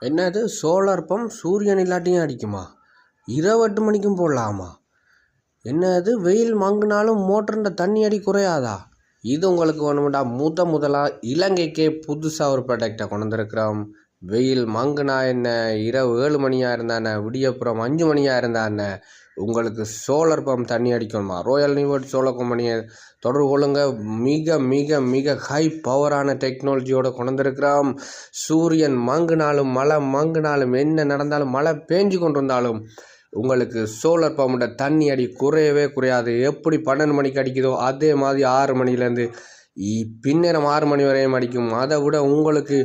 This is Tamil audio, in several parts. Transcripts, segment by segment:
என்னது சோலார் பம்ப் சூரியன் இல்லாட்டியும் அடிக்குமா? இரவு 8 மணிக்கும் போடலாமா? என்னது வெயில் மங்கினாலும் மோட்டருண்ட தண்ணி அடி குறையாதா? இது உங்களுக்கு வேணுமெண்டா முதலாக இலங்கைக்கே புதுசாக ஒரு ப்ராடக்டை கொண்டு வந்திருக்கிறோம். வெயில் மங்குனா என்ன, இரவு 7 மணியாக இருந்தானே, விடியப்புறம் 5 மணியாக இருந்தானே, உங்களுக்கு சோலார் பம்ப் தண்ணி அடிக்கணுமா? ராயல் நியூவர்ட் சோலார் கம்பெனியை தொடர்பு கொள்ளுங்க. மிக மிக மிக ஹை பவரான டெக்னாலஜியோட கொண்டு வந்திருக்கிறோம். சூரியன் மங்குனாலும் மழை மங்குனாலும் என்ன நடந்தாலும் மழை பேஞ்சு கொண்டு இருந்தாலும் உங்களுக்கு சோலார் பம்போட தண்ணி அடி குறையவே குறையாது. எப்படி 12 மணிக்கு அடிக்குதோ அதே மாதிரி 6 மணிலேருந்து பின்னேரம் 6 மணி வரையும் அடிக்கும். அதை விட உங்களுக்கு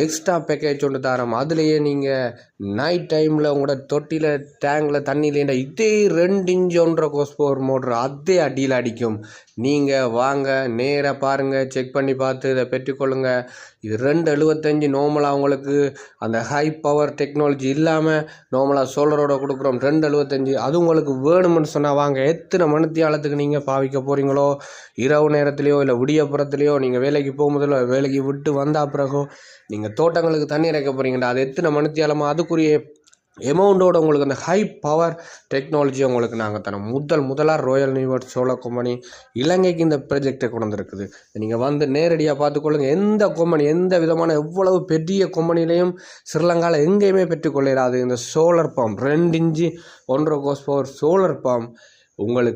எக்ஸ்ட்ரா பேக்கேஜ் ஒன்று தரோம். அதுலேயே நீங்கள் நைட் டைமில் உங்களோட தொட்டியில் டேங்கில் தண்ணி இல்லைன்னா இதே 2 இன்ச் 1.5 ஹார்ஸ் மோட்ரு அதே அடியில் அடிக்கும். நீங்கள் வாங்க நேராக பாருங்கள், செக் பண்ணி பார்த்து இதை பெற்றுக்கொள்ளுங்க. இது 2.75 நார்மலாக உங்களுக்கு அந்த ஹை பவர் டெக்னாலஜி இல்லாமல் நார்மலாக சோலரோட கொடுக்குறோம் 2.75. அது உங்களுக்கு வேணும்னு சொன்னால் வாங்க. எத்தனை மணித்தியாலத்துக்கு நீங்கள் பாவிக்க போகிறீங்களோ, இரவு நேரத்துலையோ இல்லை விடியப்புறத்துலையோ, நீங்கள் வேலைக்கு போகும்போதிலோ வேலைக்கு விட்டு வந்தால் பிறகோ நீங்கள் தோட்டங்களுக்கு தண்ணி இறைக்க போகிறீங்கடா, அது எத்தனை மணித்தியாலமோ அதுக்குரிய எமௌண்டோட உங்களுக்கு அந்த ஹை பவர் டெக்னாலஜி உங்களுக்கு நாங்கள் தரோம். முதலாக ராயல் நியூவர்ட் சோலார் கம்பெனி இலங்கைக்கு இந்த ப்ராஜெக்டை கொண்டு வந்திருக்குது. நீங்கள் வந்து நேரடியாக பார்த்துக்கொள்ளுங்க. எந்த கம்பெனி எந்த விதமான எவ்வளவு பெரிய கம்பெனிலையும் ஸ்ரீலங்காவில் எங்கேயுமே பெற்றுக்கொள்ளாது இந்த solar pump 2 inch 1.5 horse power solar pump உங்களுக்கு